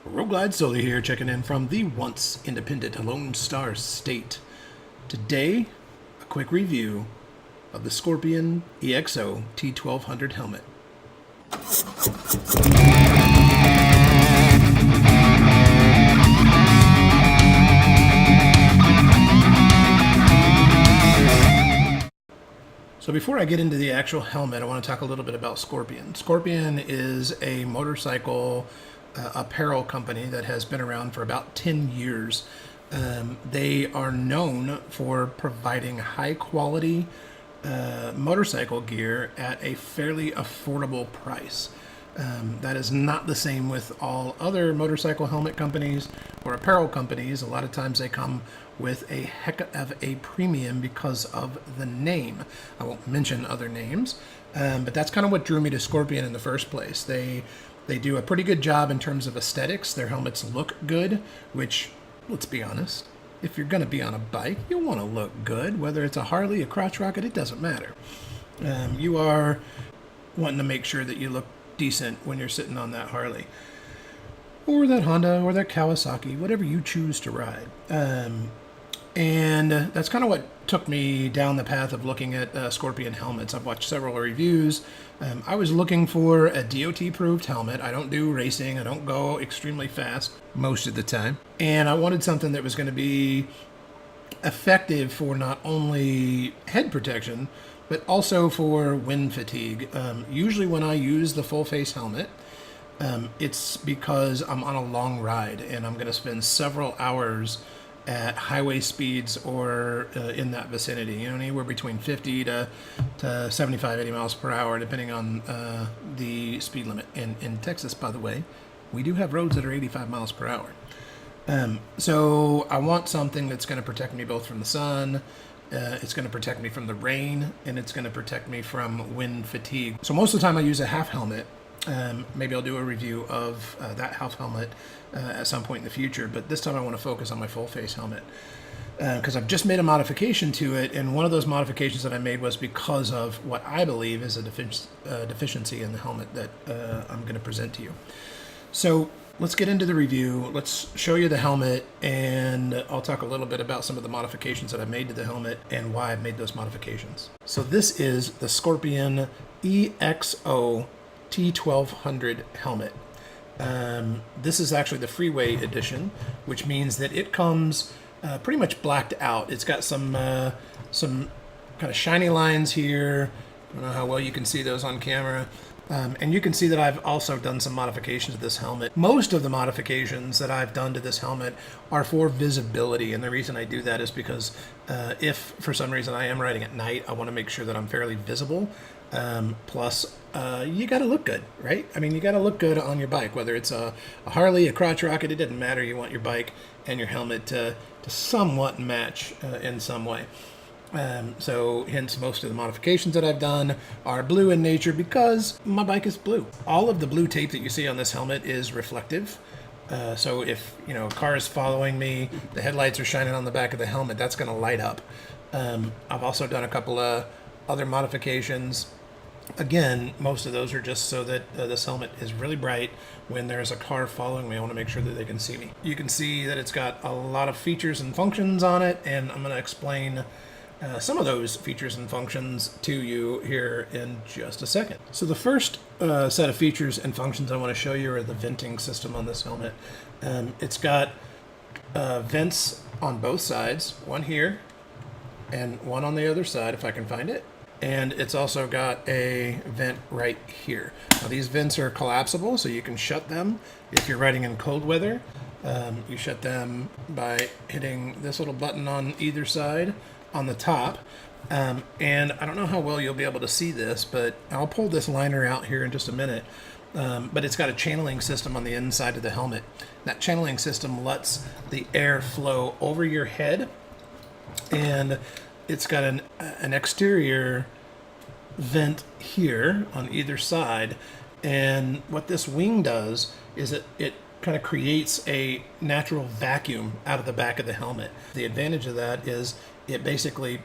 Roguelide Soli here, checking in from the once independent Lone Star State. Today, a quick review of the Scorpion EXO T1200 Helmet. So before I get into the actual helmet, I want to talk a little bit about Scorpion. Scorpion is a motorcycle apparel company that has been around for about 10 years. They are known for providing high quality motorcycle gear at a fairly affordable price. That is not the same with all other motorcycle helmet companies or apparel companies. A lot of times they come with a heck of a premium because of the name. I won't mention other names, but that's kind of what drew me to Scorpion in the first place. They do a pretty good job in terms of aesthetics. Their helmets look good, which, let's be honest, if you're going to be on a bike, you want to look good. Whether it's a Harley, a crotch rocket, it doesn't matter. You are wanting to make sure that you look decent when you're sitting on that Harley or that Honda or that Kawasaki, whatever you choose to ride. And that's kind of what took me down the path of looking at Scorpion helmets. I've watched several reviews. I was looking for a DOT-approved helmet. I don't do racing. I don't go extremely fast most of the time. And I wanted something that was going to be effective for not only head protection, but also for wind fatigue. Usually when I use the full face helmet, it's because I'm on a long ride and I'm going to spend several hours at highway speeds or in that vicinity, you know, anywhere between 50 to 75, 80 miles per hour, depending on the speed limit. And in Texas, by the way, we do have roads that are 85 miles per hour. So I want something that's going to protect me both from the sun, it's going to protect me from the rain, and it's going to protect me from wind fatigue. So most of the time I use a half helmet. Maybe I'll do a review of that half helmet at some point in the future, but this time I want to focus on my full face helmet because I've just made a modification to it, and one of those modifications that I made was because of what I believe is a deficiency in the helmet that I'm going to present to you. So let's get into the review. Let's show you the helmet, and I'll talk a little bit about some of the modifications that I've made to the helmet and why I've made those modifications. So this is the Scorpion EXO T1200 helmet. This is actually the Freeway edition, which means that it comes pretty much blacked out. It's got some kind of shiny lines here. I don't know how well you can see those on camera. And you can see that I've also done some modifications to this helmet. Most of the modifications that I've done to this helmet are for visibility, and the reason I do that is because if for some reason I am riding at night, I want to make sure that I'm fairly visible. Plus, you got to look good, right? I mean, you got to look good on your bike, whether it's a Harley, a crotch rocket, it doesn't matter. You want your bike and your helmet to somewhat match in some way. So hence most of the modifications that I've done are blue in nature because my bike is blue. All of the blue tape that you see on this helmet is reflective. So if, you know, a car is following me, the headlights are shining on the back of the helmet, that's going to light up. I've also done a couple of other modifications. Again, most of those are just so that this helmet is really bright when there's a car following me. I want to make sure that they can see me. You can see that it's got a lot of features and functions on it, and I'm going to explain some of those features and functions to you here in just a second. So the first set of features and functions I want to show you are the venting system on this helmet. It's got vents on both sides, one here and one on the other side if I can find it. And it's also got a vent right here. Now these vents are collapsible, so you can shut them if you're riding in cold weather. You shut them by hitting this little button on either side on the top. And I don't know how well you'll be able to see this, but I'll pull this liner out here in just a minute. But it's got a channeling system on the inside of the helmet. That channeling system lets the air flow over your head, and it's got an exterior vent here on either side. And what this wing does is it kind of creates a natural vacuum out of the back of the helmet. The advantage of that is it basically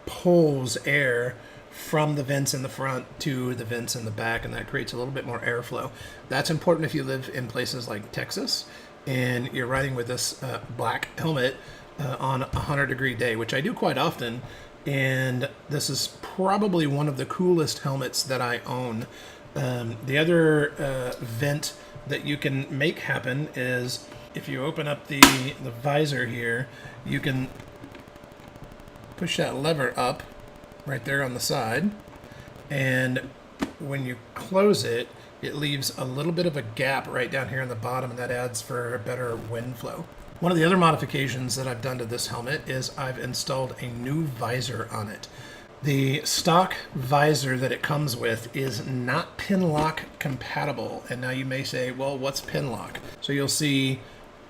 pulls air from the vents in the front to the vents in the back, and that creates a little bit more airflow. That's important if you live in places like Texas and you're riding with this black helmet on a 100-degree day, which I do quite often. And this is probably one of the coolest helmets that I own. The other vent that you can make happen is if you open up the visor here, you can push that lever up right there on the side, and when you close it, it leaves a little bit of a gap right down here in the bottom, and that adds for a better wind flow. One of the other modifications that I've done to this helmet is I've installed a new visor on it. The stock visor that it comes with is not Pinlock compatible, and now you may say, well, what's Pinlock? So you'll see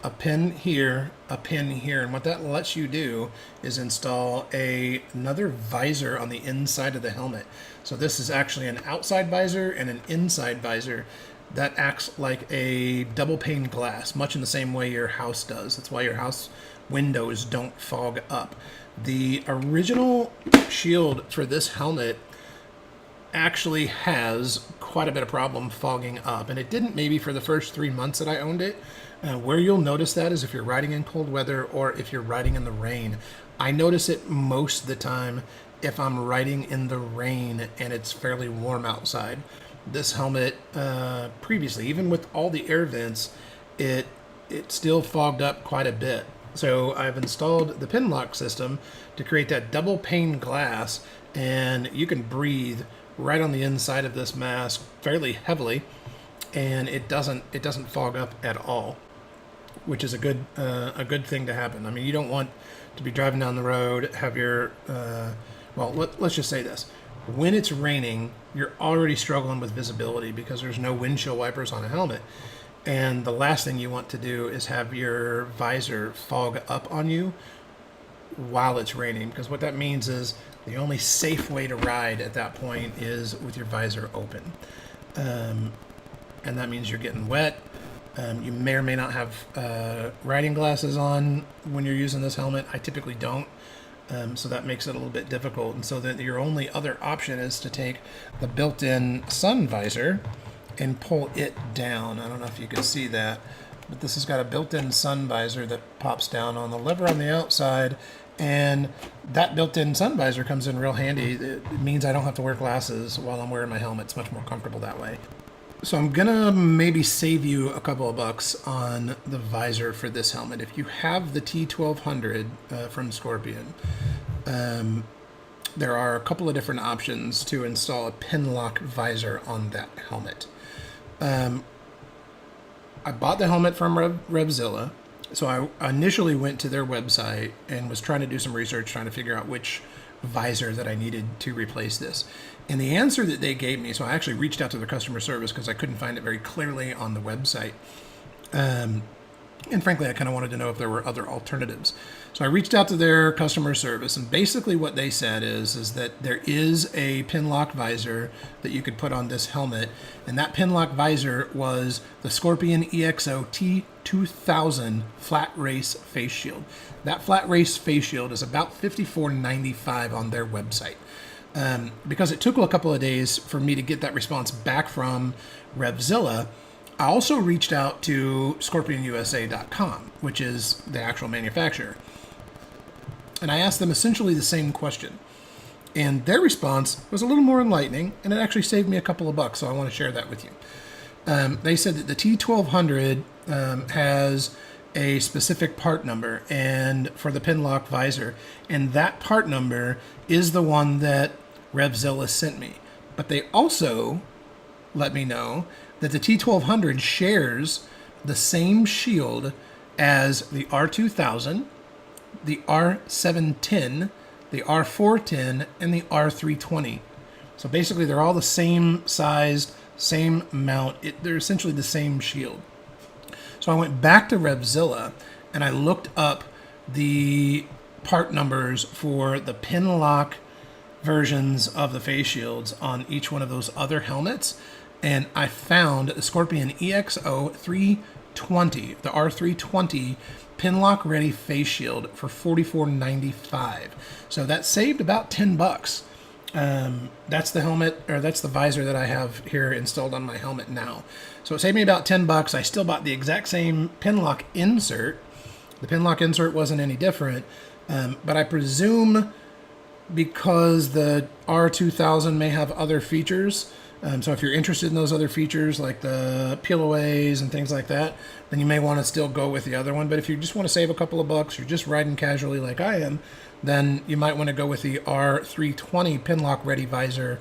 a pin here, and what that lets you do is install another visor on the inside of the helmet. So this is actually an outside visor and an inside visor that acts like a double pane glass, much in the same way your house does. That's why your house windows don't fog up. The original shield for this helmet actually has quite a bit of problem fogging up, and it didn't maybe for the first 3 months that I owned it. Where you'll notice that is if you're riding in cold weather or if you're riding in the rain. I notice it most of the time if I'm riding in the rain and it's fairly warm outside. This helmet previously, even with all the air vents, it still fogged up quite a bit. So I've installed the Pinlock system to create that double pane glass, and you can breathe right on the inside of this mask fairly heavily, and it doesn't fog up at all, which is a good thing to happen. I mean, you don't want to be driving down the road, have your let's just say this. When it's raining, you're already struggling with visibility because there's no windshield wipers on a helmet. And the last thing you want to do is have your visor fog up on you while it's raining, because what that means is the only safe way to ride at that point is with your visor open. And that means you're getting wet. You may or may not have riding glasses on when you're using this helmet. I typically don't. So that makes it a little bit difficult. And so that your only other option is to take the built-in sun visor and pull it down. I don't know if you can see that, but this has got a built-in sun visor that pops down on the lever on the outside, and that built-in sun visor comes in real handy. It means I don't have to wear glasses while I'm wearing my helmet. It's much more comfortable that way. So I'm gonna maybe save you a couple of bucks on the visor for this helmet. If you have the T1200 from Scorpion, there are a couple of different options to install a Pinlock visor on that helmet. I bought the helmet from Revzilla, so I initially went to their website and was trying to do some research, trying to figure out which visor that I needed to replace this. And the answer that they gave me, so I actually reached out to their customer service because I couldn't find it very clearly on the website. And frankly, I kind of wanted to know if there were other alternatives. So I reached out to their customer service, and basically what they said is that there is a Pinlock visor that you could put on this helmet, and that Pinlock visor was the Scorpion EXO-T1200 Flat Race Face Shield. That Flat Race Face Shield is about $54.95 on their website. Because it took a couple of days for me to get that response back from Revzilla, I also reached out to ScorpionUSA.com, which is the actual manufacturer. And I asked them essentially the same question. And their response was a little more enlightening, and it actually saved me a couple of bucks, so I want to share that with you. They said that the T1200 has a specific part number and for the Pinlock visor, and that part number is the one that Revzilla sent me. But they also let me know that the T1200 shares the same shield as the R2000, the R710, the R410, and the R320. So basically they're all the same sized, same mount. They're essentially the same shield. So I went back to Revzilla and I looked up the part numbers for the Pinlock versions of the face shields on each one of those other helmets, and I found the Scorpion EXO-320, the R320 Pinlock ready face shield for $44.95. So that saved about $10 That's the helmet, or that's the visor that I have here installed on my helmet now. So it saved me about 10 bucks. I still bought the exact same Pinlock insert. The Pinlock insert wasn't any different, but I presume because the R2000 may have other features, so if you're interested in those other features like the peel-aways and things like that, then you may want to still go with the other one. But if you just want to save a couple of bucks, you're just riding casually like I am, then you might want to go with the R320 Pinlock Ready visor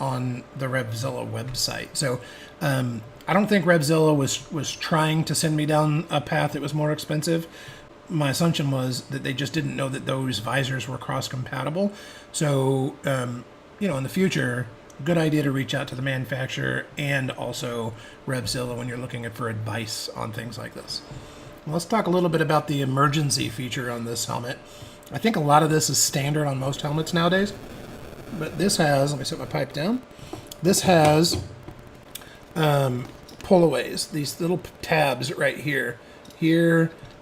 on the Revzilla website. So I don't think Revzilla was trying to send me down a path that was more expensive. My assumption was that they just didn't know that those visors were cross-compatible. So, you know, in the future, good idea to reach out to the manufacturer and also Revzilla when you're looking for advice on things like this. Well, let's talk a little bit about the emergency feature on this helmet. I think a lot of this is standard on most helmets nowadays, but this has, let me set my pipe down. This has pull-aways, these little tabs right here,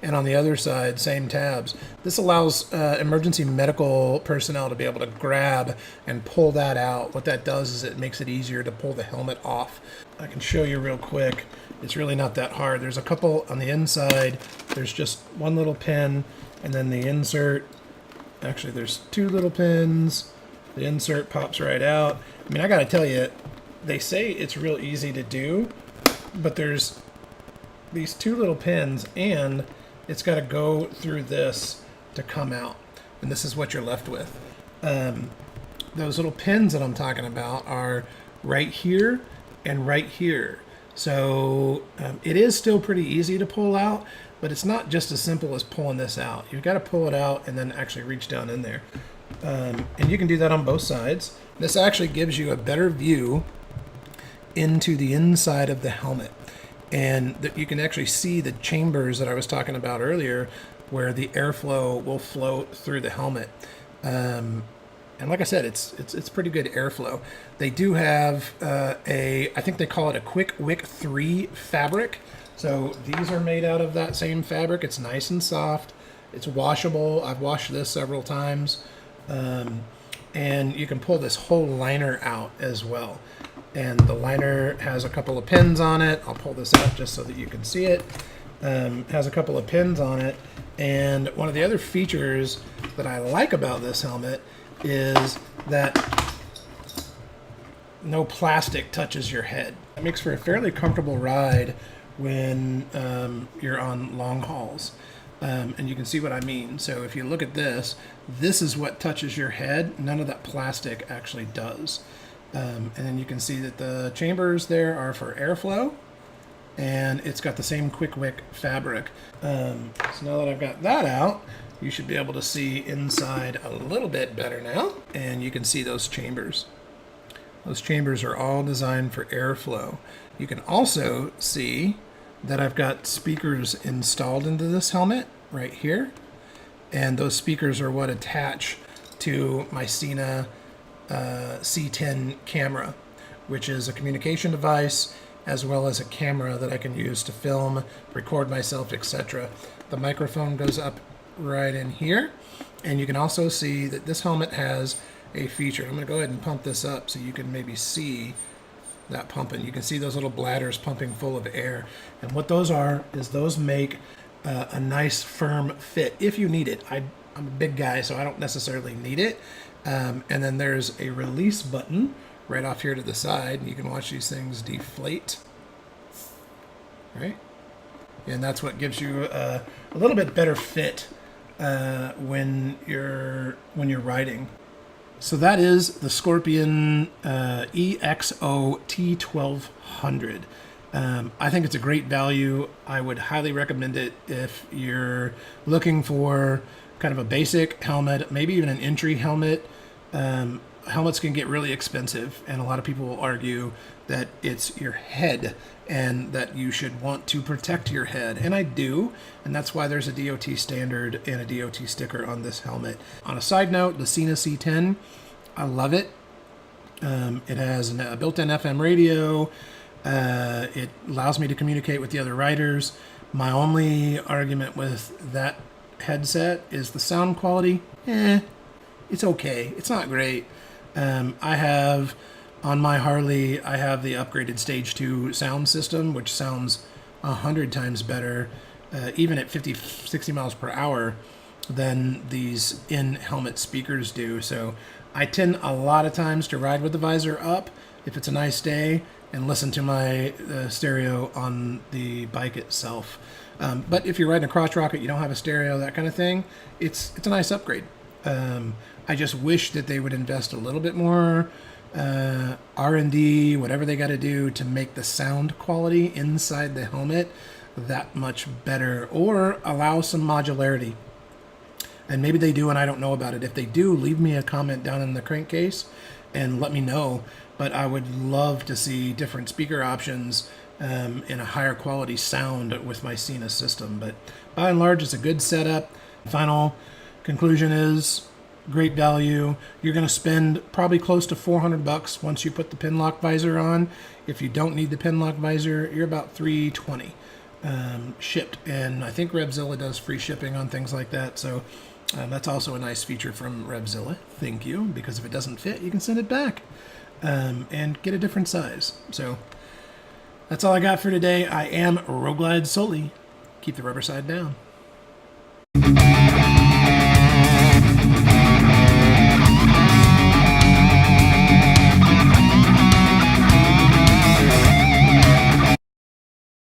and on the other side, same tabs. This allows emergency medical personnel to be able to grab and pull that out. What that does is it makes it easier to pull the helmet off. I can show you real quick. It's really not that hard. There's a couple on the inside. There's just one little pin, and then the insert. Actually, there's two little pins. The insert pops right out. I mean, I gotta tell you, they say it's real easy to do, but there's these two little pins, and it's got to go through this to come out, and this is what you're left with. Those little pins that I'm talking about are right here and right here. So it is still pretty easy to pull out, but it's not just as simple as pulling this out. You've got to pull it out and then actually reach down in there. And you can do that on both sides. This actually gives you a better view into the inside of the helmet. And that you can actually see the chambers that I was talking about earlier where the airflow will flow through the helmet. And like I said, it's pretty good airflow. They do have I think they call it a Quick Wick 3 fabric. So these are made out of that same fabric. It's nice and soft. It's washable. I've washed this several times. And you can pull this whole liner out as well. And the liner has a couple of pins on it. I'll pull this out just so that you can see it. Has a couple of pins on it. And one of the other features that I like about this helmet is that no plastic touches your head. It makes for a fairly comfortable ride when you're on long hauls. And you can see what I mean. So if you look at this, this is what touches your head. None of that plastic actually does. And then you can see that the chambers there are for airflow, and it's got the same Quick Wick fabric. So now that I've got that out, you should be able to see inside a little bit better now, and you can see those chambers. Those chambers are all designed for airflow. You can also see that I've got speakers installed into this helmet right here, and those speakers are what attach to my Sena C10 camera, which is a communication device as well as a camera that I can use to film, record myself, etc. The microphone goes up right in here, and you can also see that this helmet has a feature. I'm going to go ahead and pump this up so you can maybe see that pumping. You can see those little bladders pumping full of air, and what those are is those make a nice firm fit if you need it. I'm a big guy, so I don't necessarily need it. And then there's a release button right off here to the side. You can watch these things deflate, right? And that's what gives you a little bit better fit when you're riding. So that is the Scorpion EXO-T1200. I think it's a great value. I would highly recommend it if you're looking for kind of a basic helmet, maybe even an entry helmet. Helmets can get really expensive, and a lot of people will argue that it's your head and that you should want to protect your head. And I do, and that's why there's a DOT standard and a DOT sticker on this helmet. On a side note, the Sena C10, I love it. It has a built-in FM radio. It allows me to communicate with the other riders. My only argument with that headset is the sound quality. It's okay. It's not great. I have, on my Harley, I have the upgraded Stage 2 sound system, which sounds 100 times better, even at 50, 60 miles per hour, than these in-helmet speakers do. So I tend a lot of times to ride with the visor up if it's a nice day and listen to my stereo on the bike itself. But if you're riding a cross rocket, you don't have a stereo, that kind of thing, it's a nice upgrade. I just wish that they would invest a little bit more R&D, whatever they got to do to make the sound quality inside the helmet that much better, or allow some modularity. And maybe they do and I don't know about it. If they do, leave me a comment down in the crankcase and let me know. But I would love to see different speaker options in a higher quality sound with my Sena system. But by and large, it's a good setup. Final conclusion is great value. You're going to spend probably close to $400 once you put the Pinlock visor on. If you don't need the Pinlock visor, you're about $320 shipped. And I think Revzilla does free shipping on things like that. So that's also a nice feature from Revzilla. Thank you, because if it doesn't fit, you can send it back and get a different size. So that's all I got for today. I am Roguelide Sully. Keep the rubber side down.